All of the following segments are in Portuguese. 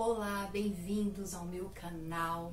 Olá, bem-vindos ao meu canal.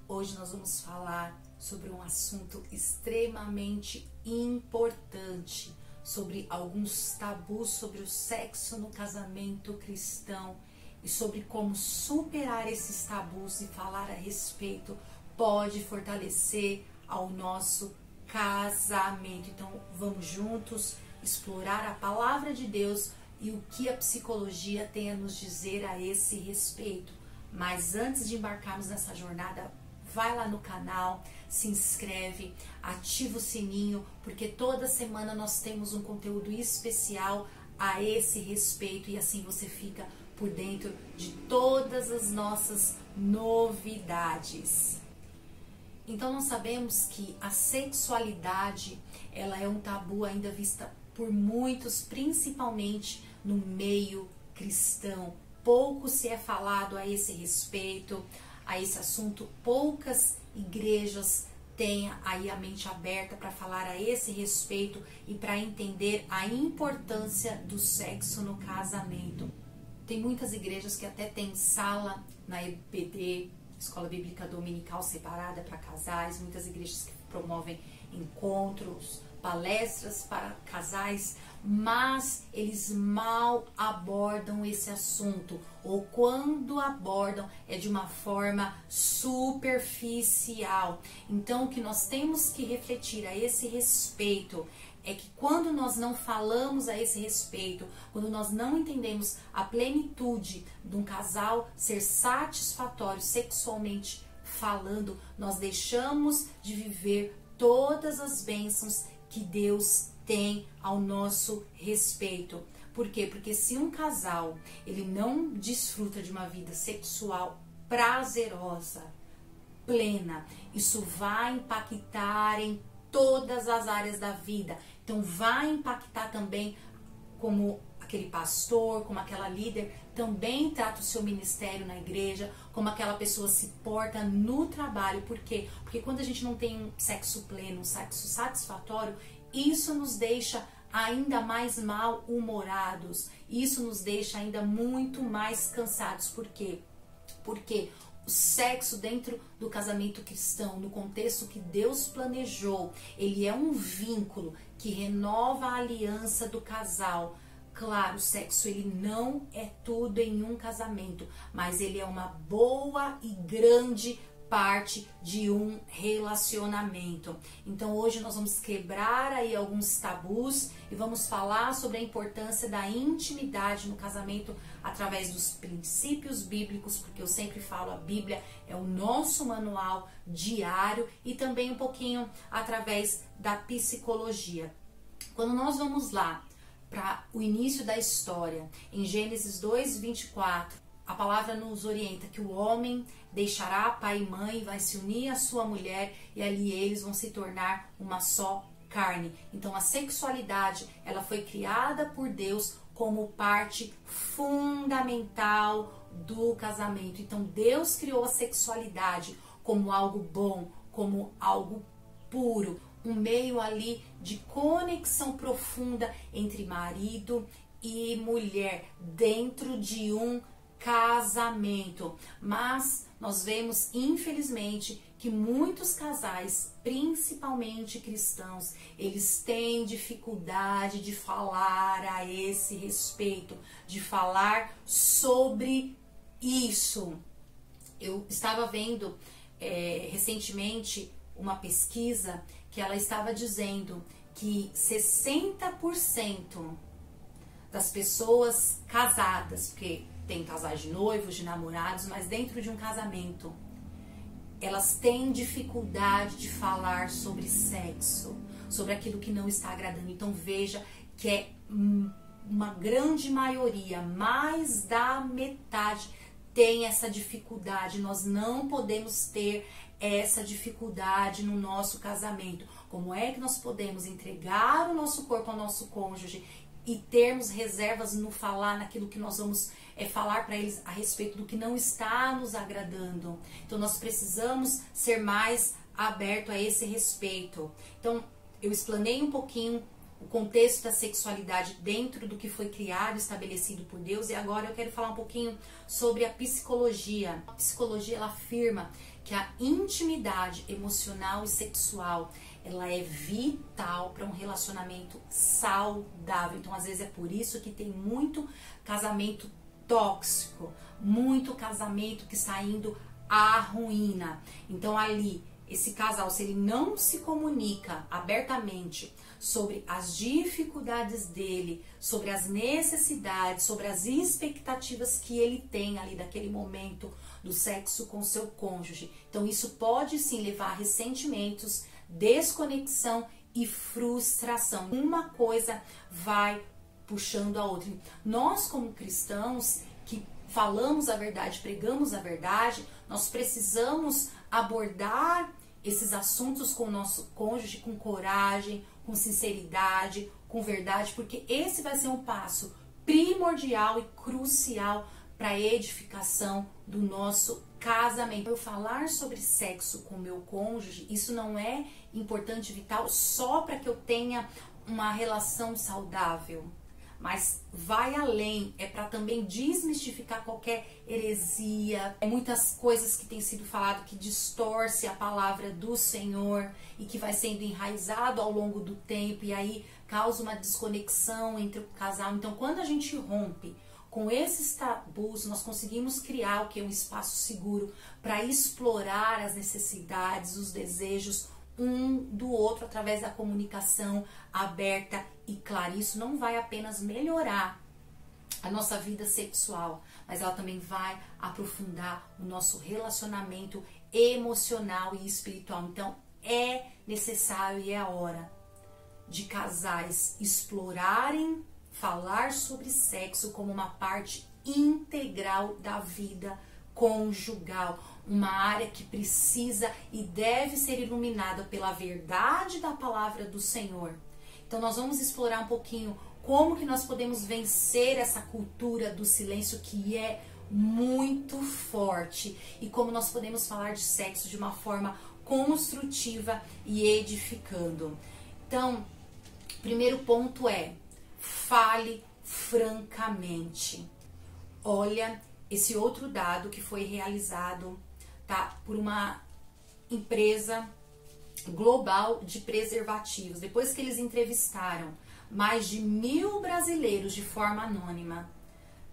Hoje nós vamos falar sobre um assunto extremamente importante, sobre alguns tabus sobre o sexo no casamento cristão e sobre como superar esses tabus e falar a respeito pode fortalecer ao nosso casamento. Então vamos juntos explorar a palavra de Deus e o que a psicologia tem a nos dizer a esse respeito. Mas antes de embarcarmos nessa jornada, vai lá no canal, se inscreve, ativa o sininho, porque toda semana nós temos um conteúdo especial a esse respeito e assim você fica por dentro de todas as nossas novidades. Então nós sabemos que a sexualidade, ela é um tabu ainda vista por muitos, principalmente no meio cristão. Pouco se é falado a esse respeito, a esse assunto. Poucas igrejas têm aí a mente aberta para falar a esse respeito e para entender a importância do sexo no casamento. Tem muitas igrejas que até têm sala na EBD, Escola Bíblica Dominical separada para casais, muitas igrejas que promovem encontros, palestras para casais, mas eles mal abordam esse assunto, ou quando abordam é de uma forma superficial. Então o que nós temos que refletir a esse respeito é que quando nós não falamos a esse respeito, quando nós não entendemos a plenitude de um casal ser satisfatório sexualmente falando, nós deixamos de viver todas as bênçãos que Deus tem ao nosso respeito. Por quê? Porque se um casal ele não desfruta de uma vida sexual prazerosa, plena, isso vai impactar em todas as áreas da vida. Então vai impactar também como aquele pastor, como aquela líder também trata o seu ministério na igreja, como aquela pessoa se porta no trabalho. Por quê? Porque quando a gente não tem um sexo pleno, um sexo satisfatório, isso nos deixa ainda mais mal-humorados, isso nos deixa ainda muito mais cansados. Por quê? Porque o sexo dentro do casamento cristão, no contexto que Deus planejou, ele é um vínculo que renova a aliança do casal. Claro, o sexo ele não é tudo em um casamento, mas ele é uma boa e grande parte de um relacionamento. Então hoje nós vamos quebrar aí alguns tabus e vamos falar sobre a importância da intimidade no casamento através dos princípios bíblicos, porque eu sempre falo, a Bíblia é o nosso manual diário, e também um pouquinho através da psicologia. Quando nós vamos lá para o início da história, em Gênesis 2:24, a palavra nos orienta que o homem deixará pai e mãe e vai se unir à sua mulher, e ali eles vão se tornar uma só carne. Então a sexualidade, ela foi criada por Deus como parte fundamental do casamento. Então Deus criou a sexualidade como algo bom, como algo puro, um meio ali de conexão profunda entre marido e mulher dentro de um casamento. Mas nós vemos, infelizmente, que muitos casais, principalmente cristãos, eles têm dificuldade de falar a esse respeito, de falar sobre isso. Eu estava vendo recentemente uma pesquisa que ela estava dizendo que 60% das pessoas casadas, porque tem casais de noivos, de namorados, mas dentro de um casamento, elas têm dificuldade de falar sobre sexo, sobre aquilo que não está agradando. Então veja que é uma grande maioria, mais da metade, tem essa dificuldade. Nós não podemos ter essa dificuldade no nosso casamento. Como é que nós podemos entregar o nosso corpo ao nosso cônjuge e termos reservas no falar, naquilo que nós vamos falar para eles a respeito do que não está nos agradando? Então nós precisamos ser mais abertos a esse respeito. Então eu explanei um pouquinho o contexto da sexualidade dentro do que foi criado, estabelecido por Deus. E agora eu quero falar um pouquinho sobre a psicologia. A psicologia, ela afirma que a intimidade emocional e sexual, ela é vital para um relacionamento saudável. Então, às vezes é por isso que tem muito casamento tóxico, muito casamento que está indo à ruína. Então, ali, esse casal, se ele não se comunica abertamente sobre as dificuldades dele, sobre as necessidades, sobre as expectativas que ele tem ali daquele momento do sexo com seu cônjuge. Então isso pode sim levar a ressentimentos, desconexão e frustração. Uma coisa vai puxando a outra. Nós, como cristãos que falamos a verdade, pregamos a verdade, nós precisamos abordar esses assuntos com o nosso cônjuge com coragem, com sinceridade, com verdade, porque esse vai ser um passo primordial e crucial para a edificação do nosso casamento. Eu falar sobre sexo com meu cônjuge, isso não é importante, vital, só para que eu tenha uma relação saudável, mas vai além, é para também desmistificar qualquer heresia, muitas coisas que têm sido falado que distorce a palavra do Senhor e que vai sendo enraizado ao longo do tempo e aí causa uma desconexão entre o casal. Então, quando a gente rompe com esses tabus, nós conseguimos criar o que é um espaço seguro para explorar as necessidades, os desejos um do outro através da comunicação aberta e clara. Isso não vai apenas melhorar a nossa vida sexual, mas ela também vai aprofundar o nosso relacionamento emocional e espiritual. Então é necessário e é a hora de casais explorarem, falar sobre sexo como uma parte integral da vida conjugal, uma área que precisa e deve ser iluminada pela verdade da palavra do Senhor. Então nós vamos explorar um pouquinho como que nós podemos vencer essa cultura do silêncio que é muito forte e como nós podemos falar de sexo de uma forma construtiva e edificando. Então, o primeiro ponto é: fale francamente. Olha esse outro dado que foi realizado, tá, por uma empresa global de preservativos. Depois que eles entrevistaram mais de 1.000 brasileiros de forma anônima,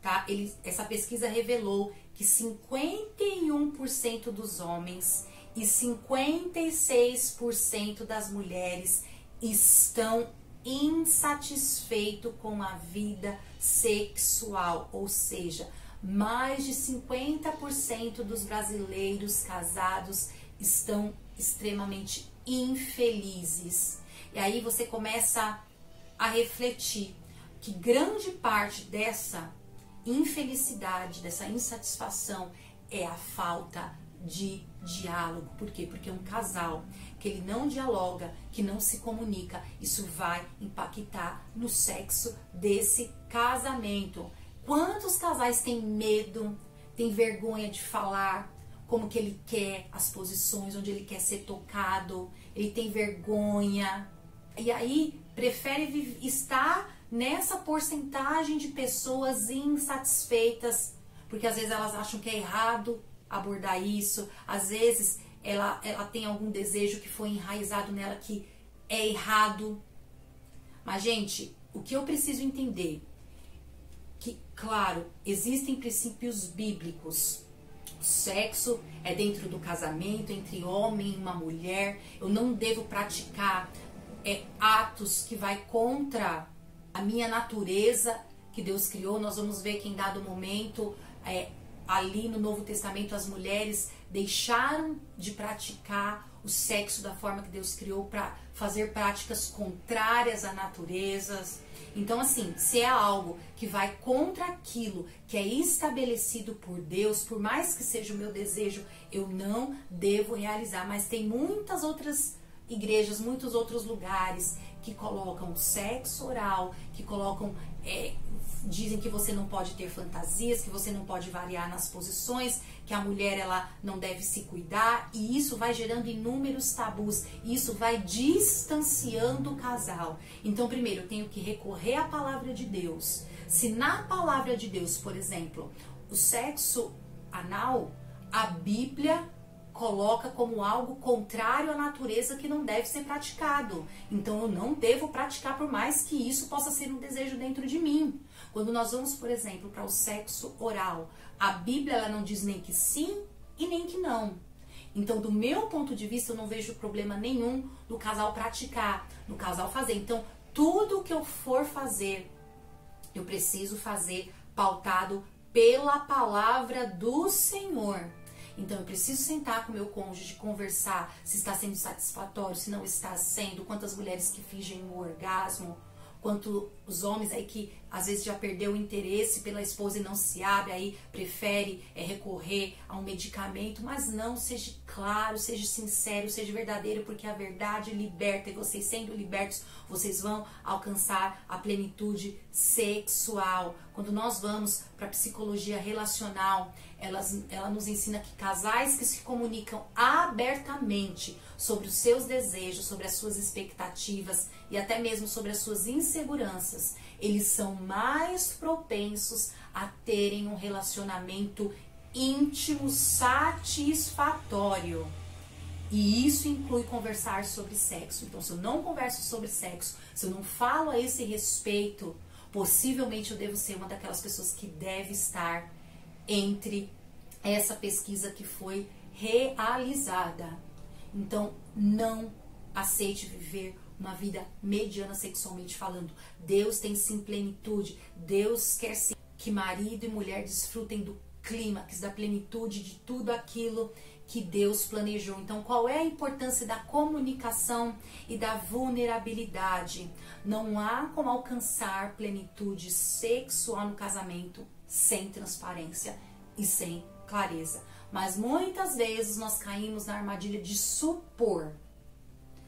tá? Essa pesquisa revelou que 51% dos homens e 56% das mulheres estão insatisfeitos com a vida sexual, ou seja, mais de 50% dos brasileiros casados estão extremamente infelizes. E aí você começa a refletir que grande parte dessa infelicidade, dessa insatisfação é a falta de diálogo. Por quê? Porque um casal que ele não dialoga, que não se comunica, isso vai impactar no sexo desse casamento. Quantos casais têm medo, têm vergonha de falar como que ele quer, as posições onde ele quer ser tocado, ele tem vergonha, e aí prefere estar nessa porcentagem de pessoas insatisfeitas, porque às vezes elas acham que é errado abordar isso, às vezes ela tem algum desejo que foi enraizado nela que é errado. Mas, gente, o que eu preciso entender, que, claro, existem princípios bíblicos. O sexo é dentro do casamento, entre homem e uma mulher. Eu não devo praticar atos que vai contra a minha natureza que Deus criou. Nós vamos ver que em dado momento, ali no Novo Testamento, as mulheres deixaram de praticar o sexo da forma que Deus criou para fazer práticas contrárias à natureza. Então, assim, se é algo que vai contra aquilo que é estabelecido por Deus, por mais que seja o meu desejo, eu não devo realizar. Mas tem muitas outras igrejas, muitos outros lugares que colocam sexo oral, que colocam, dizem que você não pode ter fantasias, que você não pode variar nas posições, que a mulher ela não deve se cuidar, e isso vai gerando inúmeros tabus, isso vai distanciando o casal. Então, primeiro, eu tenho que recorrer à palavra de Deus. Se na palavra de Deus, por exemplo, o sexo anal, a Bíblia coloca como algo contrário à natureza que não deve ser praticado. Então eu não devo praticar, por mais que isso possa ser um desejo dentro de mim. Quando nós vamos, por exemplo, para o sexo oral, a Bíblia ela não diz nem que sim e nem que não. Então, do meu ponto de vista, eu não vejo problema nenhum do casal praticar, do casal fazer. Então, tudo que eu for fazer, eu preciso fazer pautado pela palavra do Senhor. Então, eu preciso sentar com o meu cônjuge, conversar se está sendo satisfatório, se não está sendo, quantas mulheres que fingem o orgasmo, quanto os homens aí que às vezes já perdeu o interesse pela esposa e não se abre, aí prefere recorrer a um medicamento, mas não, seja claro, seja sincero, seja verdadeiro, porque a verdade liberta, e vocês sendo libertos, vocês vão alcançar a plenitude sexual. Quando nós vamos para a psicologia relacional, ela nos ensina que casais que se comunicam abertamente sobre os seus desejos, sobre as suas expectativas e até mesmo sobre as suas inseguranças, eles são mais propensos a terem um relacionamento íntimo, satisfatório. E isso inclui conversar sobre sexo. Então, se eu não converso sobre sexo, se eu não falo a esse respeito, possivelmente eu devo ser uma daquelas pessoas que deve estar entre essa pesquisa que foi realizada. Então, não aceite viver uma vida mediana sexualmente falando. Deus tem sim plenitude. Deus quer sim que marido e mulher desfrutem do clímax, da plenitude de tudo aquilo que Deus planejou. Então, qual é a importância da comunicação e da vulnerabilidade? Não há como alcançar plenitude sexual no casamento sem transparência e sem clareza. Mas muitas vezes nós caímos na armadilha de supor.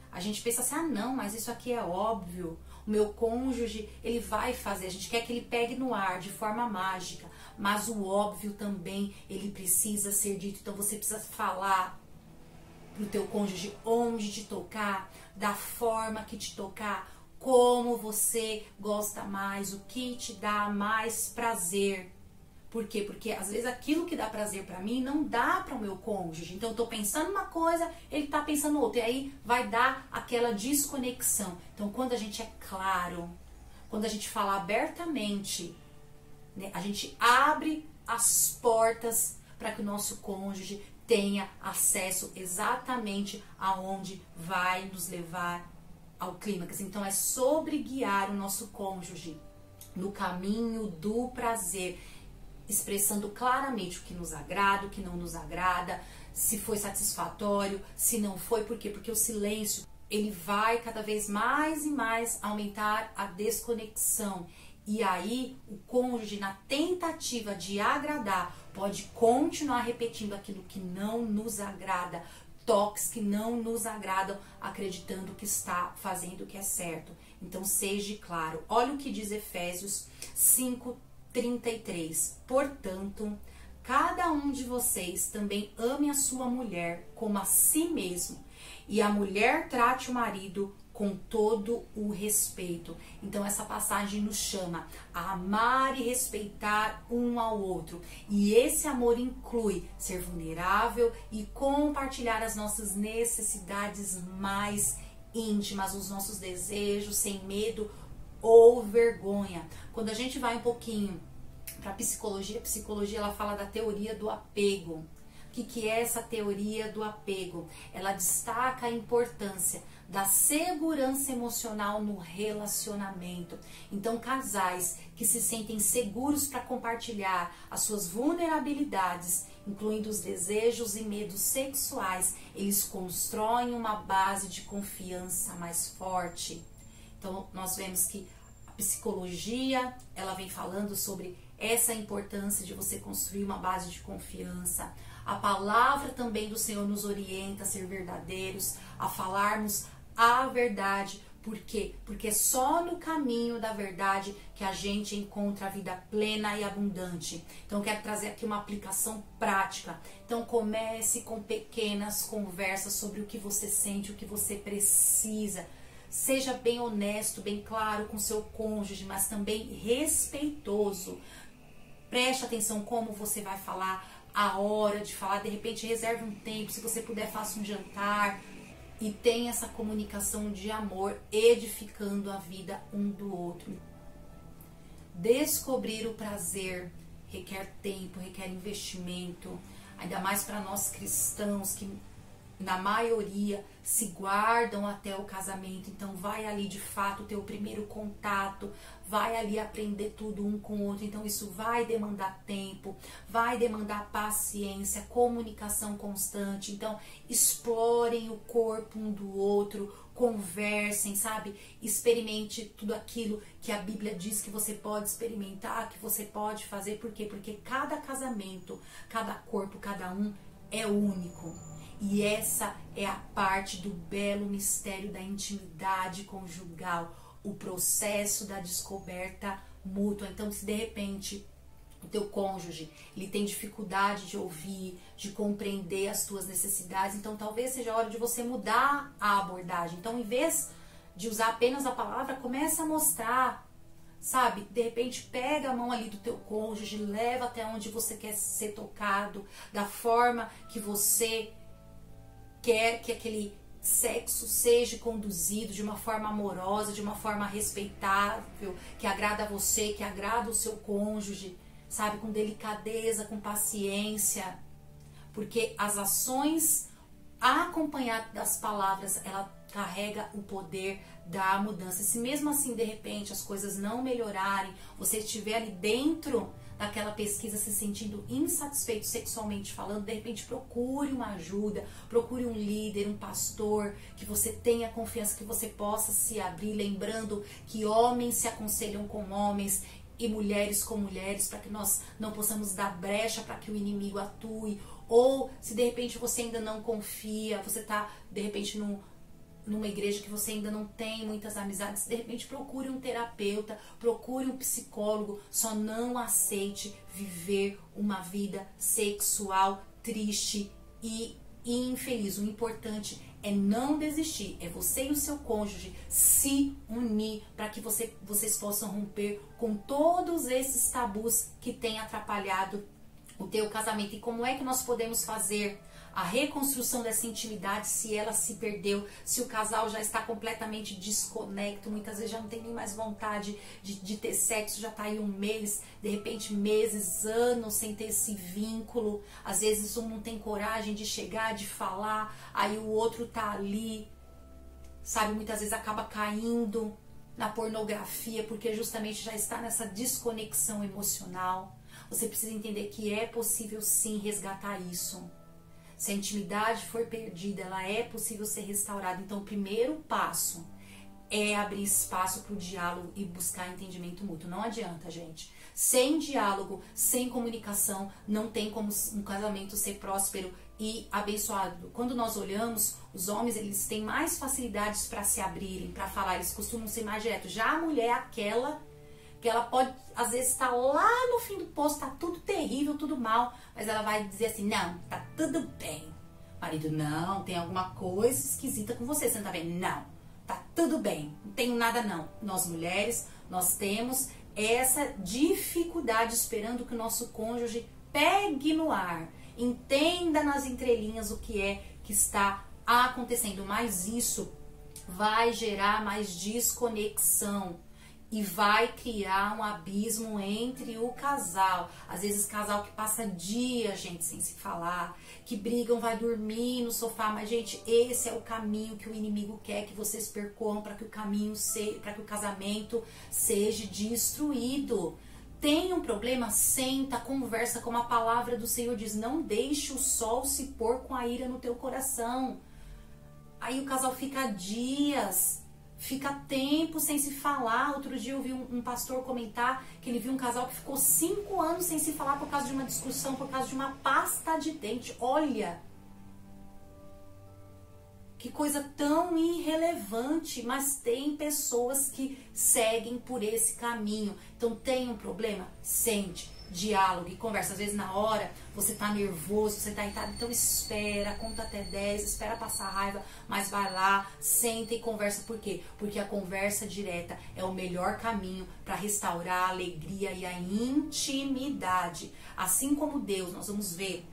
A gente pensa assim, não, mas isso aqui é óbvio, o meu cônjuge, ele vai fazer, a gente quer que ele pegue no ar de forma mágica, mas o óbvio também, ele precisa ser dito. Então você precisa falar pro teu cônjuge onde te tocar, da forma que te tocar, como você gosta mais, o que te dá mais prazer. Por quê? Porque às vezes aquilo que dá prazer pra mim não dá para o meu cônjuge. Então eu tô pensando uma coisa, ele tá pensando outra. E aí vai dar aquela desconexão. Então quando a gente é claro, quando a gente fala abertamente, né, a gente abre as portas para que o nosso cônjuge tenha acesso exatamente aonde vai nos levar ao clímax. Então é sobre guiar o nosso cônjuge no caminho do prazer, expressando claramente o que nos agrada, o que não nos agrada, se foi satisfatório, se não foi, por quê? Porque o silêncio, ele vai cada vez mais e mais aumentar a desconexão. E aí, o cônjuge, na tentativa de agradar, pode continuar repetindo aquilo que não nos agrada, toques que não nos agradam, acreditando que está fazendo o que é certo. Então, seja claro. Olha o que diz Efésios 5:33. Portanto, cada um de vocês também ame a sua mulher como a si mesmo, e a mulher trate o marido com todo o respeito. Então essa passagem nos chama a amar e respeitar um ao outro. E esse amor inclui ser vulnerável e compartilhar as nossas necessidades mais íntimas, os nossos desejos, sem medo ou vergonha. Quando a gente vai um pouquinho para a psicologia ela fala da teoria do apego. O que é essa teoria do apego? Ela destaca a importância da segurança emocional no relacionamento. Então, casais que se sentem seguros para compartilhar as suas vulnerabilidades, incluindo os desejos e medos sexuais, eles constroem uma base de confiança mais forte. Então, nós vemos que a psicologia, ela vem falando sobre essa importância de você construir uma base de confiança. A palavra também do Senhor nos orienta a ser verdadeiros, a falarmos a verdade. Por quê? Porque é só no caminho da verdade que a gente encontra a vida plena e abundante. Então eu quero trazer aqui uma aplicação prática. Então comece com pequenas conversas sobre o que você sente, o que você precisa. Seja bem honesto, bem claro com seu cônjuge, mas também respeitoso. Preste atenção como você vai falar, a hora de falar. De repente reserve um tempo, se você puder faça um jantar. E tenha essa comunicação de amor, edificando a vida um do outro. Descobrir o prazer requer tempo, requer investimento. Ainda mais para nós cristãos que na maioria se guardam até o casamento. Então vai ali de fato ter o primeiro contato, vai ali aprender tudo um com o outro. Então isso vai demandar tempo, vai demandar paciência, comunicação constante. Então explorem o corpo um do outro, conversem, sabe? Experimente tudo aquilo que a Bíblia diz que você pode experimentar, que você pode fazer. Por quê? Porque cada casamento, cada corpo, cada um é único. E essa é a parte do belo mistério da intimidade conjugal, o processo da descoberta mútua. Então, se de repente o teu cônjuge ele tem dificuldade de ouvir, de compreender as tuas necessidades, então talvez seja a hora de você mudar a abordagem. Então, em vez de usar apenas a palavra, começa a mostrar, sabe? De repente pega a mão ali do teu cônjuge, leva até onde você quer ser tocado, da forma que você quer que aquele sexo seja conduzido de uma forma amorosa, de uma forma respeitável, que agrada a você, que agrada o seu cônjuge, sabe? Com delicadeza, com paciência. Porque as ações acompanhadas das palavras, ela carrega o poder da mudança. E se mesmo assim, de repente, as coisas não melhorarem, você estiver ali dentro daquela pesquisa se sentindo insatisfeito sexualmente falando, de repente procure uma ajuda, procure um líder, um pastor, que você tenha confiança, que você possa se abrir, lembrando que homens se aconselham com homens e mulheres com mulheres, para que nós não possamos dar brecha para que o inimigo atue. Ou se de repente você ainda não confia, você está de repente numa igreja que você ainda não tem muitas amizades, de repente procure um terapeuta, procure um psicólogo. Só não aceite viver uma vida sexual triste e infeliz. O importante é não desistir, é você e o seu cônjuge se unir para que vocês possam romper com todos esses tabus que têm atrapalhado o teu casamento. E como é que nós podemos fazer a reconstrução dessa intimidade se ela se perdeu, se o casal já está completamente desconecto, muitas vezes já não tem nem mais vontade de ter sexo, já está aí um mês, de repente meses, anos sem ter esse vínculo. Às vezes um não tem coragem de chegar, de falar, aí o outro tá ali, sabe, muitas vezes acaba caindo na pornografia porque justamente já está nessa desconexão emocional. Você precisa entender que é possível sim resgatar isso. Se a intimidade for perdida, ela é possível ser restaurada. Então, o primeiro passo é abrir espaço para o diálogo e buscar entendimento mútuo. Não adianta, gente. Sem diálogo, sem comunicação, não tem como um casamento ser próspero e abençoado. Quando nós olhamos, os homens eles têm mais facilidades para se abrirem, para falar. Eles costumam ser mais diretos. Já a mulher é aquela que ela pode, às vezes, estar lá no fim do poço, tá tudo terrível, tudo mal, mas ela vai dizer assim, não, tá tudo bem. Marido, não, tem alguma coisa esquisita com você não tá vendo? Não, tá tudo bem, não tenho nada não. Nós mulheres, nós temos essa dificuldade esperando que o nosso cônjuge pegue no ar, entenda nas entrelinhas o que é que está acontecendo, mas isso vai gerar mais desconexão. E vai criar um abismo entre o casal. Às vezes casal que passa dias, gente, sem se falar, que brigam, vai dormir no sofá. Mas, gente, esse é o caminho que o inimigo quer que vocês percorram para que para que o casamento seja destruído. Tem um problema? Senta, conversa, como a palavra do Senhor diz. Não deixe o sol se pôr com a ira no teu coração. Aí o casal fica dias fica tempo sem se falar. Outro dia eu vi um pastor comentar que ele viu um casal que ficou 5 anos sem se falar por causa de uma discussão, por causa de uma pasta de dente. Olha, que coisa tão irrelevante, mas tem pessoas que seguem por esse caminho. Então tem um problema? Sente, diálogo e conversa. Às vezes na hora você tá nervoso, você tá irritado, então espera, conta até 10, espera passar raiva, mas vai lá, senta e conversa. Por quê? Porque a conversa direta é o melhor caminho para restaurar a alegria e a intimidade. Assim como Deus, nós vamos ver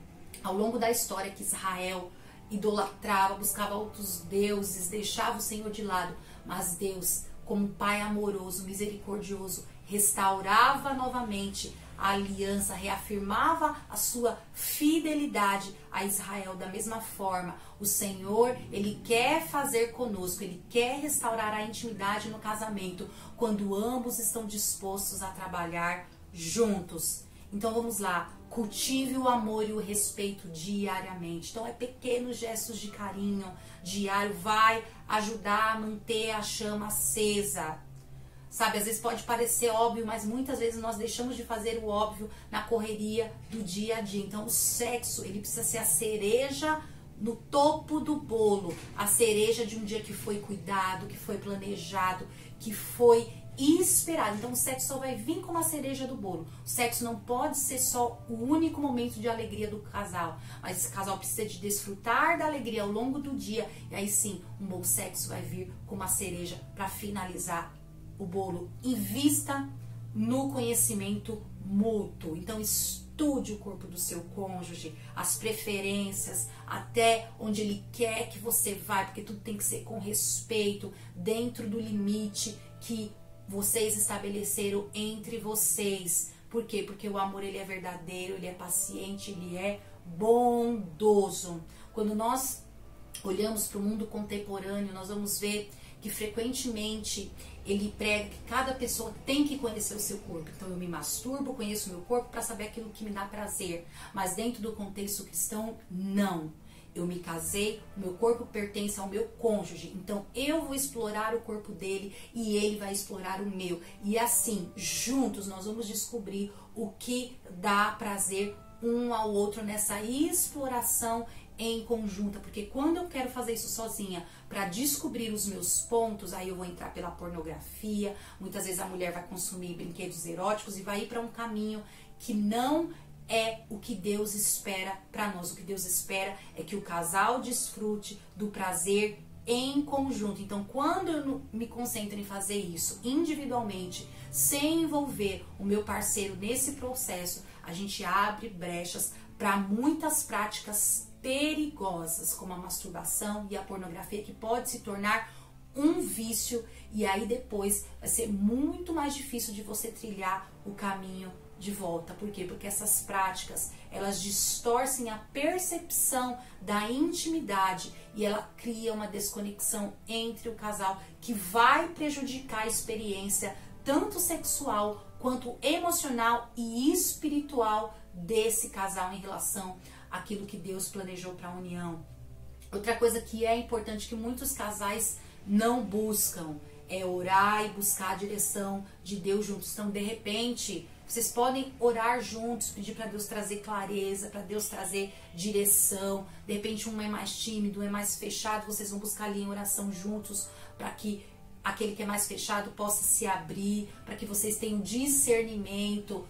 ao longo da história que Israel idolatrava, buscava outros deuses, deixava o Senhor de lado, mas Deus, como Pai amoroso, misericordioso, restaurava novamente a aliança, reafirmava a sua fidelidade a Israel. Da mesma forma, o Senhor, Ele quer fazer conosco, Ele quer restaurar a intimidade no casamento, quando ambos estão dispostos a trabalhar juntos. Então vamos lá, cultive o amor e o respeito diariamente. Então é pequenos gestos de carinho diário, vai ajudar a manter a chama acesa. Sabe, às vezes pode parecer óbvio, mas muitas vezes nós deixamos de fazer o óbvio na correria do dia a dia. Então o sexo, ele precisa ser a cereja no topo do bolo, a cereja de um dia que foi cuidado, que foi planejado, que foi esperado. Então o sexo só vai vir como a cereja do bolo. O sexo não pode ser só o único momento de alegria do casal, mas esse casal precisa de desfrutar da alegria ao longo do dia, e aí sim, um bom sexo vai vir como a cereja para finalizar o bolo. Invista no conhecimento mútuo. Então estude o corpo do seu cônjuge, as preferências, até onde ele quer que você vá, porque tudo tem que ser com respeito, dentro do limite que vocês estabeleceram entre vocês. Por quê? Porque o amor, ele é verdadeiro, ele é paciente, ele é bondoso. Quando nós olhamos para o mundo contemporâneo, nós vamos ver que frequentemente ele prega que cada pessoa tem que conhecer o seu corpo. Então eu me masturbo, conheço o meu corpo para saber aquilo que me dá prazer. Mas dentro do contexto cristão, não. Eu me casei, o meu corpo pertence ao meu cônjuge, então eu vou explorar o corpo dele e ele vai explorar o meu. E assim, juntos, nós vamos descobrir o que dá prazer um ao outro nessa exploração em conjunta. Porque quando eu quero fazer isso sozinha, para descobrir os meus pontos, aí eu vou entrar pela pornografia, muitas vezes a mulher vai consumir brinquedos eróticos e vai ir para um caminho que não é o que Deus espera para nós. O que Deus espera é que o casal desfrute do prazer em conjunto. Então, quando eu me concentro em fazer isso individualmente, sem envolver o meu parceiro nesse processo, a gente abre brechas para muitas práticas perigosas, como a masturbação e a pornografia, que pode se tornar um vício, e aí depois vai ser muito mais difícil de você trilhar o caminho de volta. Por quê? Porque essas práticas, elas distorcem a percepção da intimidade e ela cria uma desconexão entre o casal que vai prejudicar a experiência tanto sexual quanto emocional e espiritual desse casal em relação àquilo que Deus planejou para a união. Outra coisa que é importante, que muitos casais não buscam, é orar e buscar a direção de Deus juntos. Então, de repente, vocês podem orar juntos, pedir para Deus trazer clareza, para Deus trazer direção. De repente um é mais tímido, um é mais fechado, vocês vão buscar ali em oração juntos, para que aquele que é mais fechado possa se abrir, para que vocês tenham discernimento,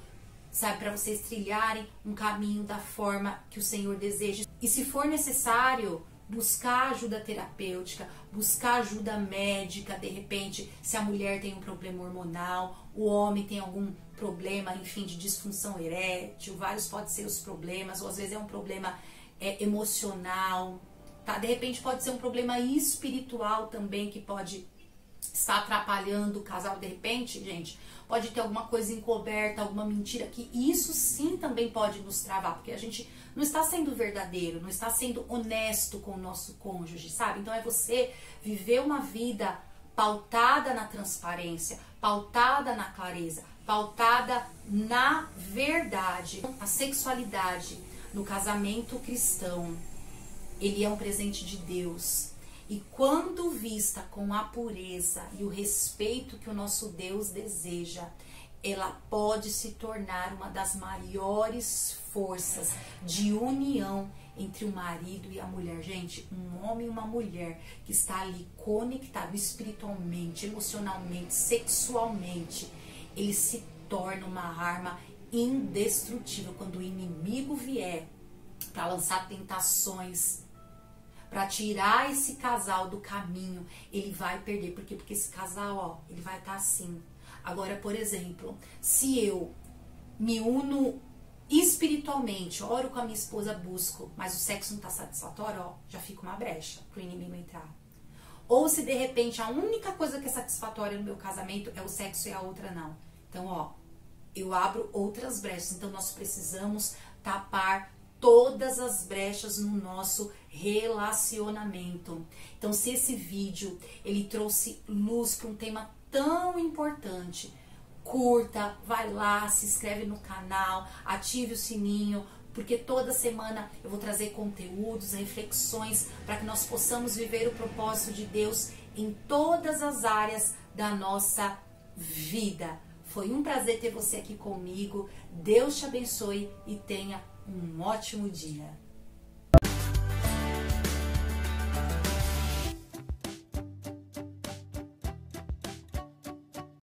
sabe, para vocês trilharem um caminho da forma que o Senhor deseja. E se for necessário, buscar ajuda terapêutica, buscar ajuda médica, de repente, se a mulher tem um problema hormonal, o homem tem algum problema, enfim, de disfunção erétil, vários podem ser os problemas, ou às vezes é um problema emocional, tá? De repente pode ser um problema espiritual também, que pode estar atrapalhando o casal. De repente, gente, pode ter alguma coisa encoberta, alguma mentira, que isso sim também pode nos travar, porque a gente não está sendo verdadeiro, não está sendo honesto com o nosso cônjuge, sabe? Então é você viver uma vida pautada na transparência, pautada na clareza, pautada na verdade. A sexualidade no casamento cristão, ele é um presente de Deus. E quando vista com a pureza e o respeito que o nosso Deus deseja, ela pode se tornar uma das maiores forças de união entre o marido e a mulher. Gente, um homem e uma mulher que está ali conectado espiritualmente, emocionalmente, sexualmente, ele se torna uma arma indestrutível. Quando o inimigo vier para lançar tentações, para tirar esse casal do caminho, ele vai perder. Por quê? Porque esse casal, ó, ele vai estar assim. Agora, por exemplo, se eu me uno espiritualmente, oro com a minha esposa, busco, mas o sexo não está satisfatório, ó, já fica uma brecha pro inimigo entrar. Ou se de repente a única coisa que é satisfatória no meu casamento é o sexo e a outra não. Então, ó, eu abro outras brechas. Então, nós precisamos tapar todas as brechas no nosso relacionamento. Então, se esse vídeo ele trouxe luz para um tema tão importante, curta, vai lá, se inscreve no canal, ative o sininho, porque toda semana eu vou trazer conteúdos, reflexões, para que nós possamos viver o propósito de Deus em todas as áreas da nossa vida. Foi um prazer ter você aqui comigo. Deus te abençoe e tenha um ótimo dia.